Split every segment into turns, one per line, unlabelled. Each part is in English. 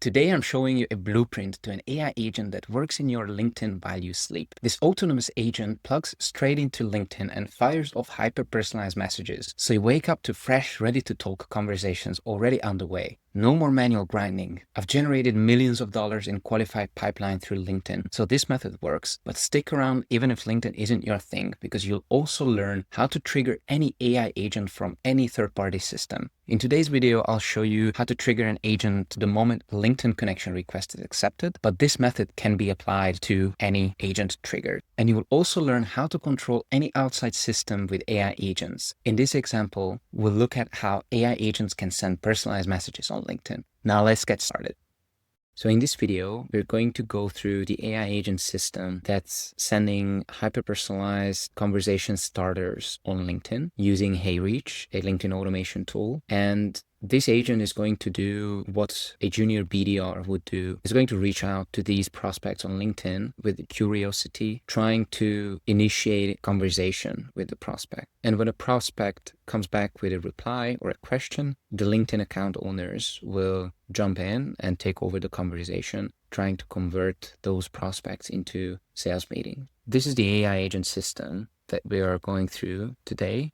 Today, I'm showing you a blueprint to an AI agent that works in your LinkedIn while you sleep. This autonomous agent plugs straight into LinkedIn and fires off hyper-personalized messages, so you wake up to fresh, ready-to-talk conversations already underway. No more manual grinding. I've generated millions of dollars in qualified pipeline through LinkedIn, so this method works. But stick around even if LinkedIn isn't your thing, because you'll also learn how to trigger any AI agent from any third-party system. In today's video, I'll show you how to trigger an agent the moment a LinkedIn connection request is accepted, but this method can be applied to any agent triggered. And you will also learn how to control any outside system with AI agents. In this example, we'll look at how AI agents can send personalized messages on LinkedIn. Now let's get started. So in this video, we're going to go through the AI agent system that's sending hyper-personalized conversation starters on LinkedIn using HeyReach, a LinkedIn automation tool. And this agent is going to do what a junior BDR would do. It's going to reach out to these prospects on LinkedIn with curiosity, trying to initiate a conversation with the prospect. And when a prospect comes back with a reply or a question, the LinkedIn account owners will jump in and take over the conversation, trying to convert those prospects into sales meetings. This is the AI agent system that we are going through today.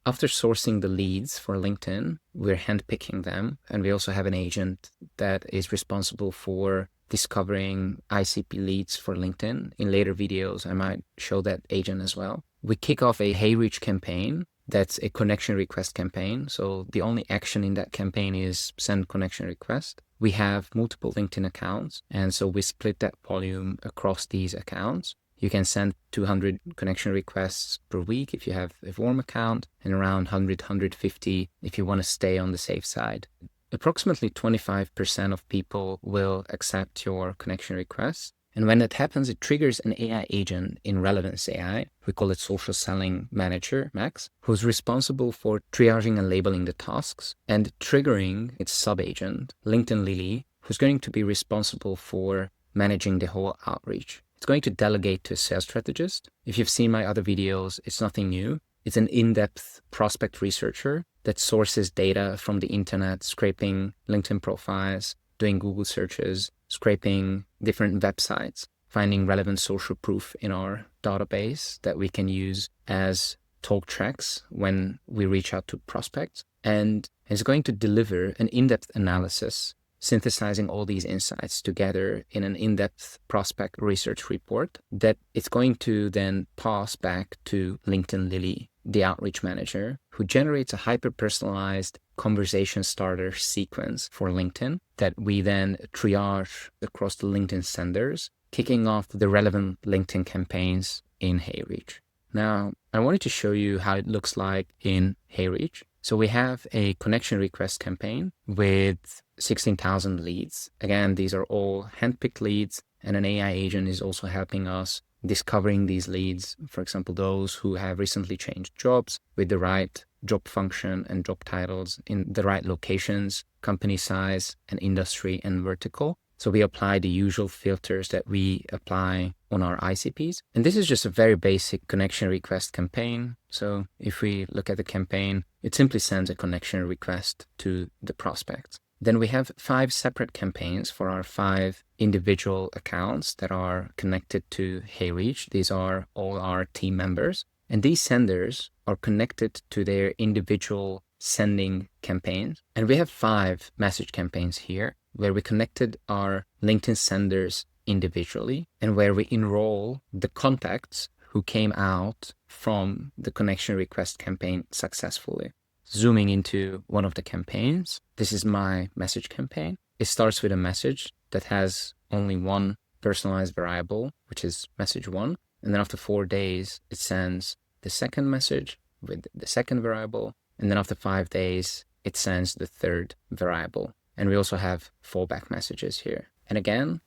After sourcing the leads for LinkedIn, we're handpicking them, and we also have an agent that is responsible for discovering ICP leads for LinkedIn. In later videos, I might show that agent as well. We kick off a HeyReach campaign. That's a connection request campaign. So the only action in that campaign is send connection request. We have multiple LinkedIn accounts, and so we split that volume across these accounts. You can send 200 connection requests per week if you have a warm account, and around 100, 150 if you want to stay on the safe side. Approximately 25% of people will accept your connection requests. And when that happens, it triggers an AI agent in Relevance AI. We call it Social Selling Manager, Max, who's responsible for triaging and labeling the tasks and triggering its sub-agent, LinkedIn Lily, who's going to be responsible for managing the whole outreach. It's going to delegate to a sales strategist. If you've seen my other videos, it's nothing new. It's an in-depth prospect researcher that sources data from the internet, scraping LinkedIn profiles, doing Google searches, scraping different websites, finding relevant social proof in our database that we can use as talk tracks when we reach out to prospects. And it's going to deliver an in-depth analysis, synthesizing all these insights together in an in-depth prospect research report that it's going to then pass back to LinkedIn Lily, the outreach manager, who generates a hyper-personalized conversation starter sequence for LinkedIn that we then triage across the LinkedIn senders, kicking off the relevant LinkedIn campaigns in HeyReach. Now, I wanted to show you how it looks like in HeyReach. So we have a connection request campaign with 16,000 leads. Again, these are all handpicked leads, and an AI agent is also helping us discovering these leads. For example, those who have recently changed jobs with the right job function and job titles in the right locations, company size, and industry and vertical. So we apply the usual filters that we apply on our ICPs. And this is just a very basic connection request campaign. So if we look at the campaign, it simply sends a connection request to the prospect. Then we have 5 separate campaigns for our 5 individual accounts that are connected to HeyReach. These are all our team members. And these senders are connected to their individual sending campaigns. And we have 5 message campaigns here where we connected our LinkedIn senders individually and where we enroll the contacts who came out from the connection request campaign successfully. Zooming into one of the campaigns, this is my message campaign. It starts with a message that has only one personalized variable, which is message 1. And then after 4 days, it sends the second message with the second variable. And then after 5 days, it sends the third variable. And we also have fallback messages here. And again,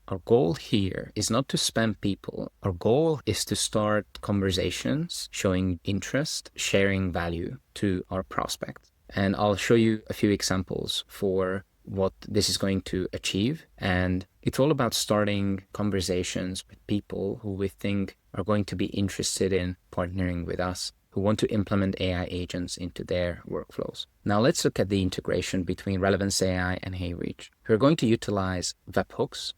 our goal here is not to spam people. Our goal is to start conversations, showing interest, sharing value to our prospects. And I'll show you a few examples for what this is going to achieve. And it's all about starting conversations with people who we think are going to be interested in partnering with us, who want to implement AI agents into their workflows. Now let's look at the integration between Relevance AI and HeyReach. We're going to utilize webhooks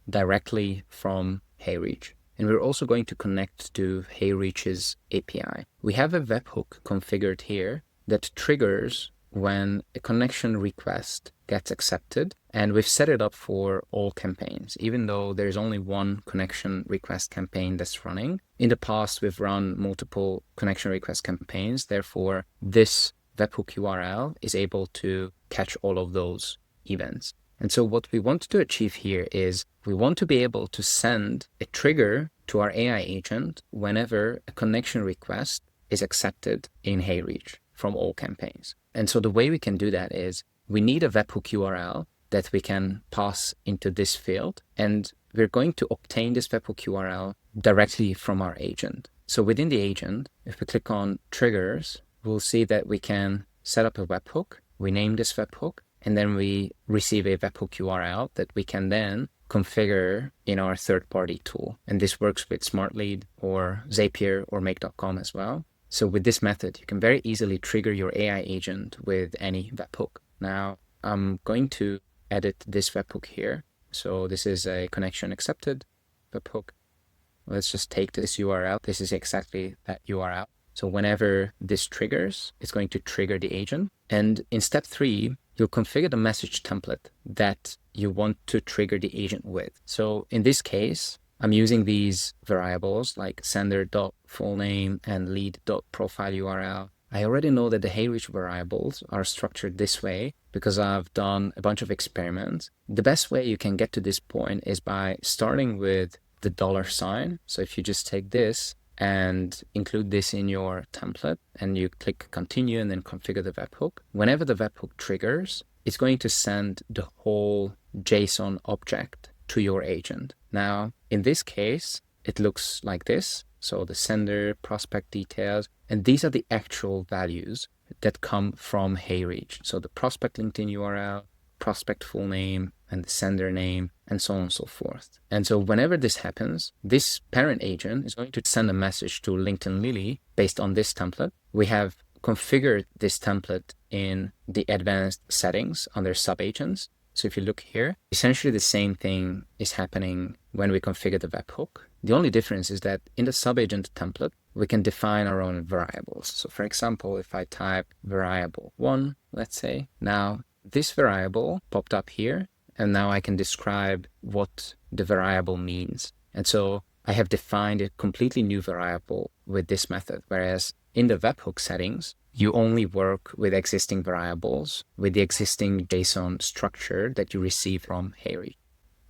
directly from HeyReach. And we're also going to connect to HeyReach's API. We have a webhook configured here that triggers when a connection request gets accepted, and we've set it up for all campaigns, even though there's only one connection request campaign that's running. In the past, we've run multiple connection request campaigns. Therefore, this webhook URL is able to catch all of those events. And so what we want to achieve here is we want to be able to send a trigger to our AI agent whenever a connection request is accepted in HeyReach from all campaigns. And so the way we can do that is we need a webhook URL that we can pass into this field, and we're going to obtain this webhook URL directly from our agent. So within the agent, if we click on triggers, we'll see that we can set up a webhook. We name this webhook, and then we receive a webhook URL that we can then configure in our third-party tool. And this works with SmartLead or Zapier or Make.com as well. So with this method, you can very easily trigger your AI agent with any webhook. Now, I'm going to edit this webhook here. So this is a connection accepted webhook. Let's just take this URL. This is exactly that URL. So whenever this triggers, it's going to trigger the agent. And in step 3, you'll configure the message template that you want to trigger the agent with. So in this case, I'm using these variables like sender.fullname and lead.profile URL. I already know that the HeyReach variables are structured this way because I've done a bunch of experiments. The best way you can get to this point is by starting with the $sign. So if you just take this and include this in your template and you click continue and then configure the webhook, whenever the webhook triggers, it's going to send the whole JSON object to your agent. Now, in this case, it looks like this. So the sender, prospect details, and these are the actual values that come from HeyReach. So the prospect LinkedIn URL, prospect full name, and the sender name, and so on and so forth. And so whenever this happens, this parent agent is going to send a message to LinkedIn Lily based on this template. We have configured this template in the advanced settings under sub-agents. So if you look here, essentially the same thing is happening when we configure the webhook. The only difference is that in the sub-agent template, we can define our own variables. So for example, if I type variable 1, let's say, now this variable popped up here, and now I can describe what the variable means. And so I have defined a completely new variable with this method, whereas in the webhook settings, you only work with existing variables, with the existing JSON structure that you receive from HeyReach.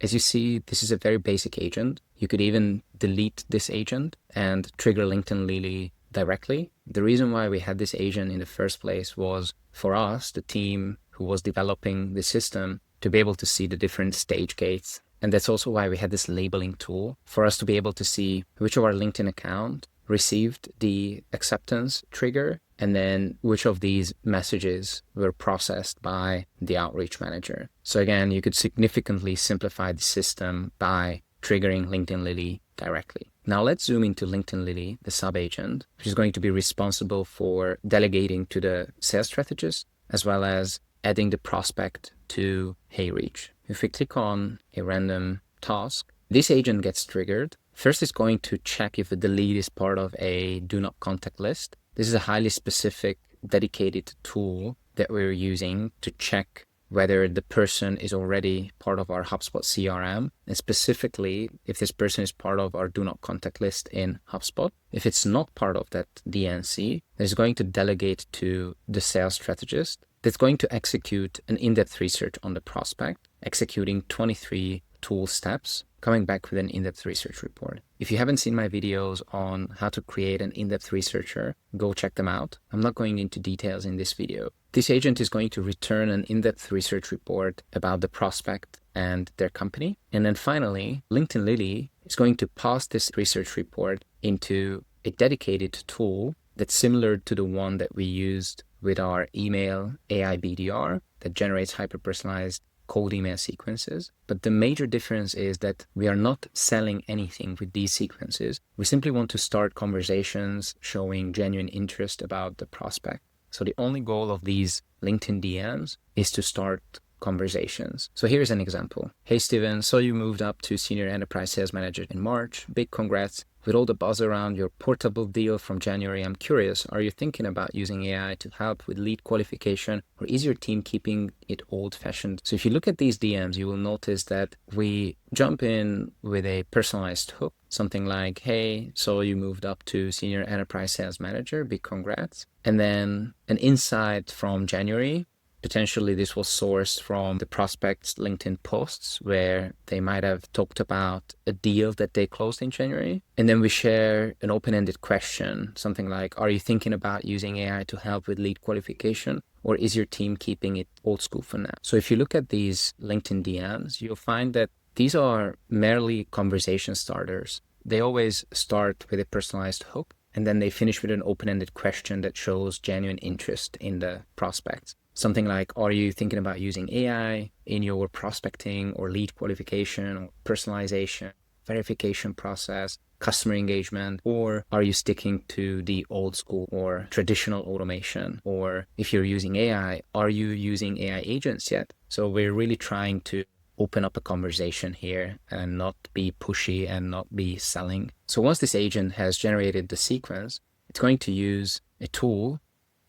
As you see, this is a very basic agent. You could even delete this agent and trigger LinkedIn Lily directly. The reason why we had this agent in the first place was for us, the team who was developing the system, to be able to see the different stage gates. And that's also why we had this labeling tool for us to be able to see which of our LinkedIn account received the acceptance trigger, and then which of these messages were processed by the outreach manager. So again, you could significantly simplify the system by triggering LinkedIn Lily directly. Now let's zoom into LinkedIn Lily, the sub-agent, which is going to be responsible for delegating to the sales strategist, as well as adding the prospect to HeyReach. If we click on a random task, this agent gets triggered. First, it's going to check if the lead is part of a do not contact list. This is a highly specific, dedicated tool that we're using to check whether the person is already part of our HubSpot CRM, and specifically if this person is part of our do not contact list in HubSpot. If it's not part of that DNC, it's going to delegate to the sales strategist that's going to execute an in-depth research on the prospect, executing 23 tool steps, coming back with an in-depth research report. If you haven't seen my videos on how to create an in-depth researcher, go check them out. I'm not going into details in this video. This agent is going to return an in-depth research report about the prospect and their company. And then finally, LinkedIn Lily is going to pass this research report into a dedicated tool that's similar to the one that we used with our email AI BDR that generates hyper-personalized cold email sequences. But the major difference is that we are not selling anything with these sequences. We simply want to start conversations showing genuine interest about the prospect. So the only goal of these LinkedIn DMs is to start conversations. So here's an example. Hey, Steven, saw you moved up to Senior Enterprise Sales Manager in March. Big congrats. With all the buzz around your portable deal from January, I'm curious, are you thinking about using AI to help with lead qualification, or is your team keeping it old-fashioned? So if you look at these DMs, you will notice that we jump in with a personalized hook, something like, hey, so you moved up to Senior Enterprise Sales Manager, big congrats. And then an insight from January. Potentially this was sourced from the prospect's LinkedIn posts where they might have talked about a deal that they closed in January. And then we share an open-ended question, something like, are you thinking about using AI to help with lead qualification, or is your team keeping it old school for now? So if you look at these LinkedIn DMs, you'll find that these are merely conversation starters. They always start with a personalized hook, and then they finish with an open-ended question that shows genuine interest in the prospects. Something like, are you thinking about using AI in your prospecting or lead qualification or personalization, verification process, customer engagement, or are you sticking to the old school or traditional automation? Or if you're using AI, are you using AI agents yet? So we're really trying to open up a conversation here and not be pushy and not be selling. So once this agent has generated the sequence, it's going to use a tool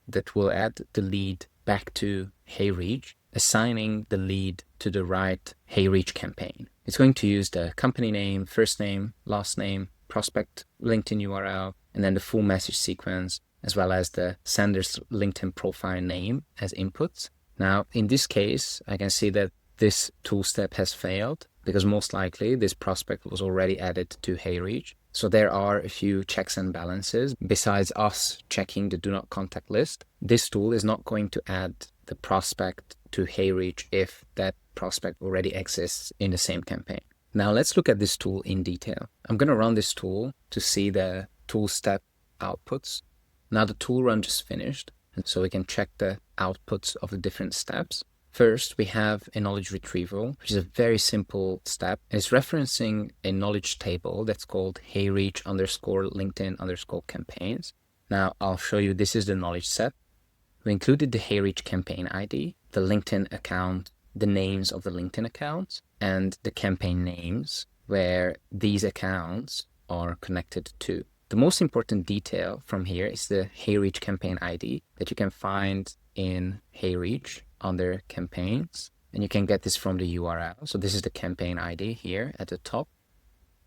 that will add the lead back to HeyReach, assigning the lead to the right HeyReach campaign. It's going to use the company name, first name, last name, prospect LinkedIn URL, and then the full message sequence, as well as the sender's LinkedIn profile name as inputs. Now, in this case, I can see that this tool step has failed because most likely this prospect was already added to HeyReach. So there are a few checks and balances. Besides us checking the do not contact list, this tool is not going to add the prospect to HeyReach if that prospect already exists in the same campaign. Now let's look at this tool in detail. I'm going to run this tool to see the tool step outputs. Now the tool run just finished, and so we can check the outputs of the different steps. First, we have a knowledge retrieval, which is a very simple step. And it's referencing a knowledge table that's called HeyReach _LinkedIn _campaigns. Now, I'll show you, this is the knowledge set. We included the HeyReach campaign ID, the LinkedIn account, the names of the LinkedIn accounts, and the campaign names where these accounts are connected to. The most important detail from here is the HeyReach campaign ID that you can find in HeyReach under campaigns, and you can get this from the URL. So this is the campaign ID here at the top.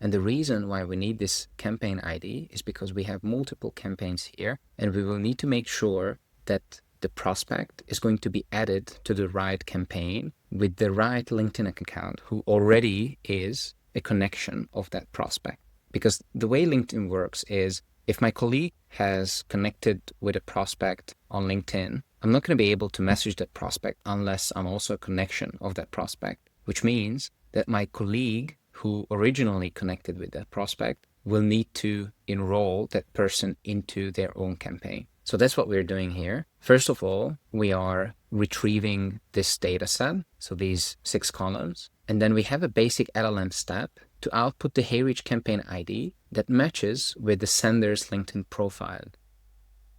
And the reason why we need this campaign ID is because we have multiple campaigns here, and we will need to make sure that the prospect is going to be added to the right campaign with the right LinkedIn account who already is a connection of that prospect. Because the way LinkedIn works is if my colleague has connected with a prospect on LinkedIn, I'm not going to be able to message that prospect unless I'm also a connection of that prospect, which means that my colleague who originally connected with that prospect will need to enroll that person into their own campaign. So that's what we're doing here. First of all, we are retrieving this data set, so these 6 columns, and then we have a basic LLM step to output the HeyReach campaign ID that matches with the sender's LinkedIn profile.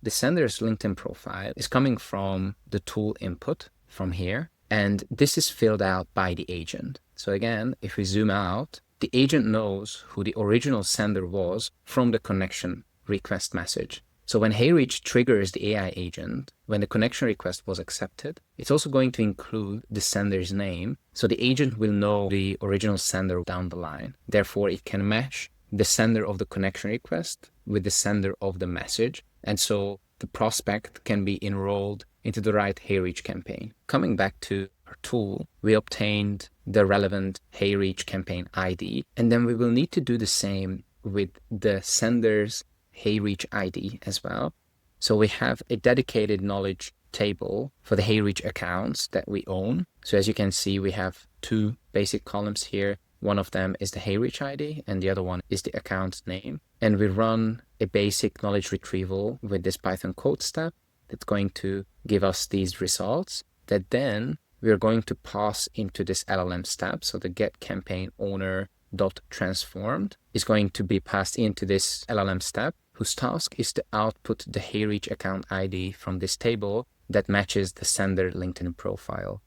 The sender's LinkedIn profile is coming from the tool input from here, and this is filled out by the agent. So again, if we zoom out, the agent knows who the original sender was from the connection request message. So when HeyReach triggers the AI agent, when the connection request was accepted, it's also going to include the sender's name. So the agent will know the original sender down the line. Therefore, it can match the sender of the connection request with the sender of the message. And so the prospect can be enrolled into the right HeyReach campaign. Coming back to our tool, we obtained the relevant HeyReach campaign ID, and then we will need to do the same with the sender's HeyReach ID as well. So we have a dedicated knowledge table for the HeyReach accounts that we own. So as you can see, we have 2 basic columns here. One of them is the HeyReach ID and the other one is the account name. And we run a basic knowledge retrieval with this Python code step that's going to give us these results that then we are going to pass into this LLM step. So the get campaign owner dot transformed is going to be passed into this LLM step, whose task is to output the HeyReach account ID from this table that matches the sender LinkedIn profile.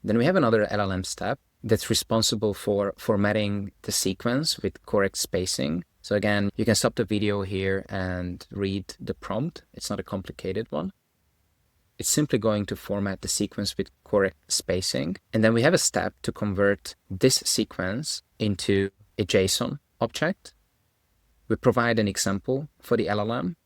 Then we have another LLM step that's responsible for formatting the sequence with correct spacing. So again, you can stop the video here and read the prompt. It's not a complicated one. It's simply going to format the sequence with correct spacing. And then we have a step to convert this sequence into a JSON object. We provide an example for the LLM.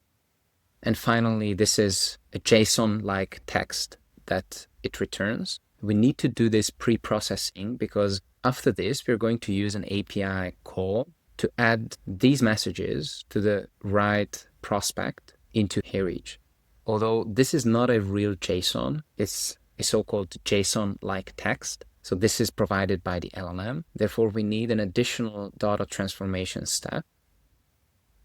And finally, this is a JSON-like text that it returns. We need to do this pre-processing because after this, we're going to use an API call to add these messages to the right prospect into HeyReach. Although this is not a real JSON, it's a so-called JSON-like text. So this is provided by the LLM. Therefore, we need an additional data transformation step.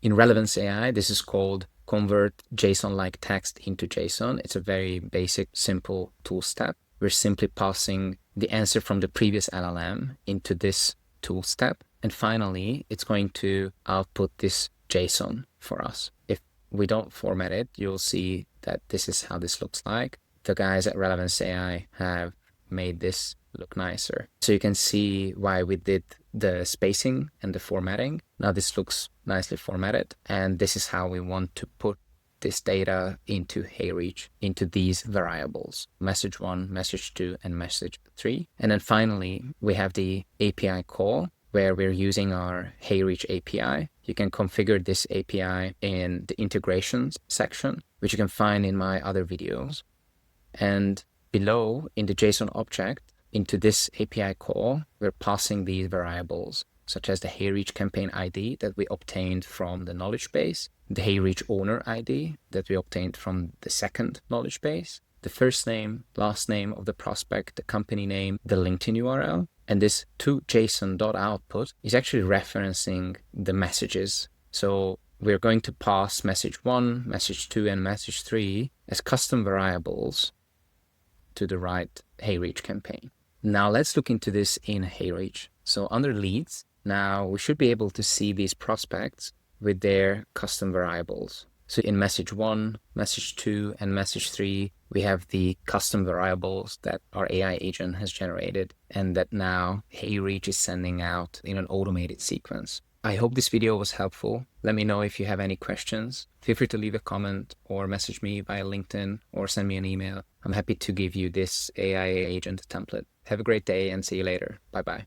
In Relevance AI, this is called convert JSON-like text into JSON. It's a very basic, simple tool step. We're simply passing the answer from the previous LLM into this tool step. And finally, it's going to output this JSON for us. If we don't format it, you'll see that this is how this looks like. The guys at Relevance AI have made this look nicer. So you can see why we did the spacing and the formatting. Now this looks nicely formatted. And this is how we want to put this data into HeyReach, into these variables, message 1, message 2, and message 3. And then finally, we have the API call where we're using our HeyReach API. You can configure this API in the integrations section, which you can find in my other videos. And below in the JSON object, into this API call, we're passing these variables, such as the HeyReach campaign ID that we obtained from the knowledge base, the HeyReach owner ID that we obtained from the second knowledge base, the first name, last name of the prospect, the company name, the LinkedIn URL, and this toJSON.output is actually referencing the messages. So we're going to pass message 1, message 2, and message 3 as custom variables to the right HeyReach campaign. Now let's look into this in HeyReach. So under leads, now we should be able to see these prospects with their custom variables. So in message 1, message 2, and message 3, we have the custom variables that our AI agent has generated and that now HeyReach is sending out in an automated sequence. I hope this video was helpful. Let me know if you have any questions. Feel free to leave a comment or message me via LinkedIn or send me an email. I'm happy to give you this AI agent template. Have a great day and see you later. Bye-bye.